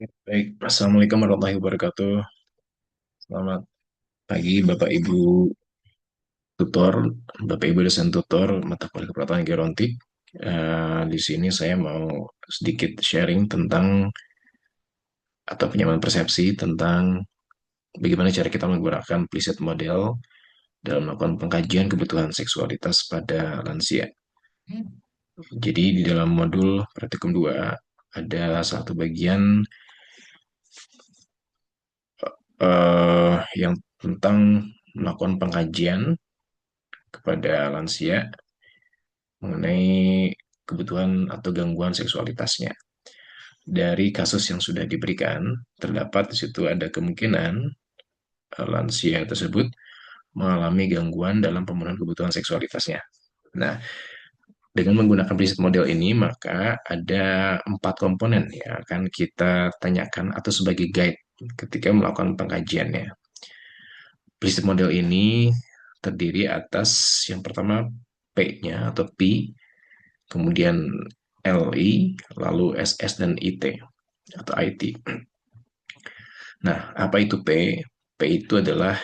Baik, Assalamualaikum warahmatullahi wabarakatuh. Selamat pagi Bapak Ibu tutor, Bapak Ibu dosen tutor mata kuliah keperawatan gerontik. Di sini saya mau sedikit sharing tentang atau penyamaan persepsi tentang bagaimana cara kita menggunakan preset model dalam melakukan pengkajian kebutuhan seksualitas pada lansia. Jadi di dalam modul praktikum 2 ada satu bagian yang tentang melakukan pengkajian kepada lansia mengenai kebutuhan atau gangguan seksualitasnya. Dari kasus yang sudah diberikan, terdapat di situ ada kemungkinan lansia tersebut mengalami gangguan dalam pemenuhan kebutuhan seksualitasnya. Nah, dengan menggunakan preset model ini, maka ada 4 komponen yang akan kita tanyakan atau sebagai guide ketika melakukan pengkajiannya. Preset model ini terdiri atas yang pertama P-nya atau P, kemudian LI, lalu SS dan IT atau IT. Nah, apa itu P? P itu adalah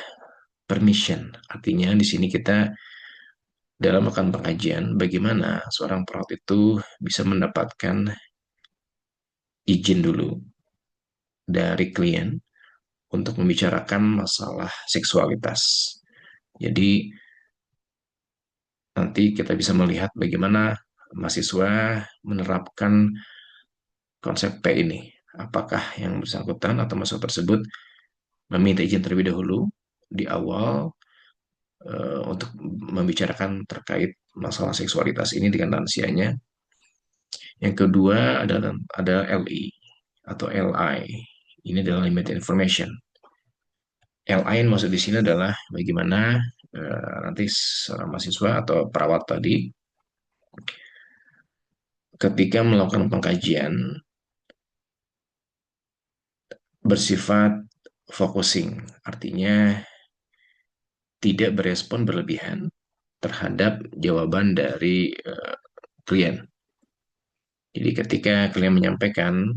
permission. Artinya di sini kita dalam melakukan pengkajian bagaimana seorang perawat itu bisa mendapatkan izin dulu dari klien untuk membicarakan masalah seksualitas. Jadi nanti kita bisa melihat bagaimana mahasiswa menerapkan konsep P ini. Apakah yang bersangkutan atau mahasiswa tersebut meminta izin terlebih dahulu di awal untuk membicarakan terkait masalah seksualitas ini dengan lansianya. Yang kedua ada LI atau LI. Ini adalah limited information. LI yang maksud di sini adalah bagaimana nanti seorang mahasiswa atau perawat tadi ketika melakukan pengkajian bersifat focusing, artinya tidak berespon berlebihan terhadap jawaban dari klien. Jadi ketika klien menyampaikan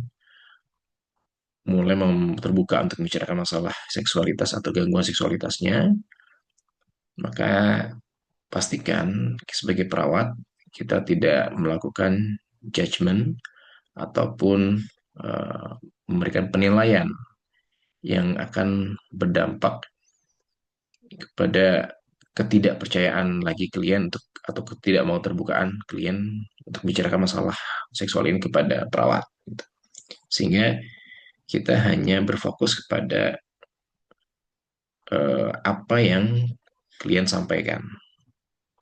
mulai terbuka untuk membicarakan masalah seksualitas atau gangguan seksualitasnya, maka pastikan sebagai perawat kita tidak melakukan judgement ataupun uh, memberikan penilaian yang akan berdampak kepada ketidakpercayaan lagi klien untuk atau ketidak mau terbukaan klien untuk bicarakan masalah seksual ini kepada perawat. Gitu. Sehingga kita hanya berfokus kepada apa yang klien sampaikan.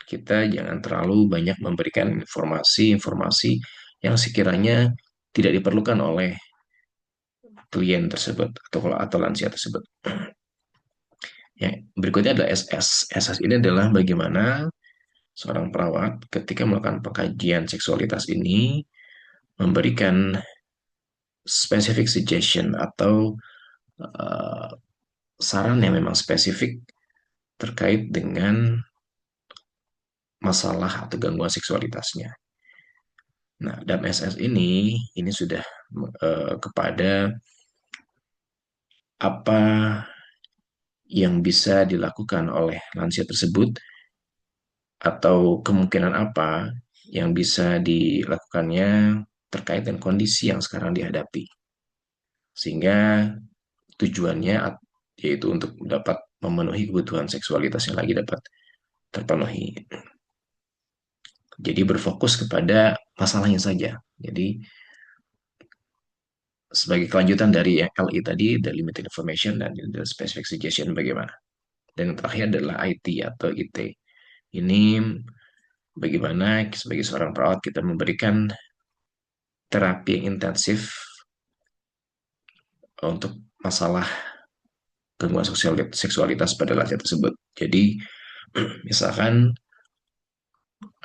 Kita jangan terlalu banyak memberikan informasi-informasi yang sekiranya tidak diperlukan oleh klien tersebut atau lansia tersebut. Ya, berikutnya adalah SS. SS ini adalah bagaimana seorang perawat ketika melakukan pengkajian seksualitas ini memberikan specific suggestion atau uh, saran yang memang spesifik terkait dengan masalah atau gangguan seksualitasnya. Nah, dalam SS ini sudah kepada apa yang bisa dilakukan oleh lansia tersebut atau kemungkinan apa yang bisa dilakukannya terkait dengan kondisi yang sekarang dihadapi. Sehingga tujuannya yaitu untuk dapat memenuhi kebutuhan seksualitas yang lagi dapat terpenuhi. Jadi berfokus kepada masalahnya saja. Jadi sebagai kelanjutan dari yang LI tadi, the limited information dan the specific suggestion bagaimana. Dan yang terakhir adalah IT atau IT. Ini bagaimana sebagai seorang perawat kita memberikan terapi yang intensif untuk masalah gangguan seksualitas pada lansia tersebut. Jadi misalkan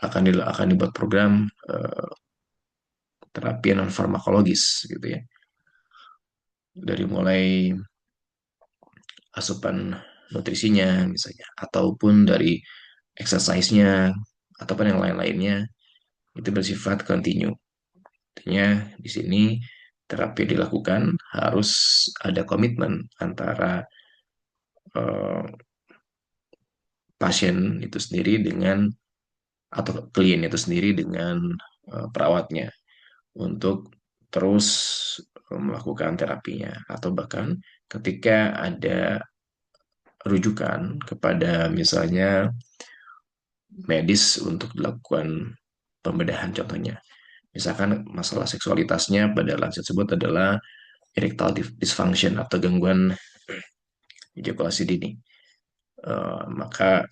akan dibuat program terapi non farmakologis gitu ya. Dari mulai asupan nutrisinya misalnya ataupun dari exercise-nya ataupun yang lain-lainnya itu bersifat kontinu. Artinya di sini terapi dilakukan, harus ada komitmen antara eh, pasien itu sendiri dengan atau klien itu sendiri dengan perawatnya untuk terus melakukan terapinya, atau bahkan ketika ada rujukan kepada misalnya medis untuk dilakukan pembedahan contohnya. Misalkan masalah seksualitasnya pada lansia tersebut adalah erectile dysfunction atau gangguan ejakulasi dini. Maka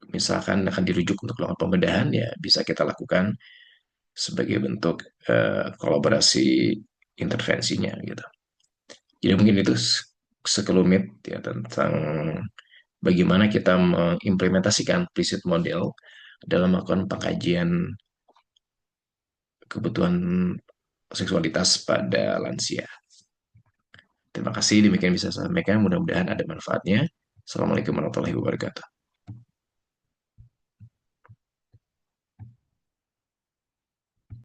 misalkan akan dirujuk untuk melakukan pembedahan, ya bisa kita lakukan sebagai bentuk kolaborasi intervensinya gitu. Jadi mungkin itu sekelumit ya tentang bagaimana kita mengimplementasikan implicit model dalam melakukan pengkajian kebutuhan seksualitas pada lansia. Terima kasih, demikian bisa saya sampaikan. Mudah-mudahan ada manfaatnya. Assalamualaikum warahmatullahi wabarakatuh.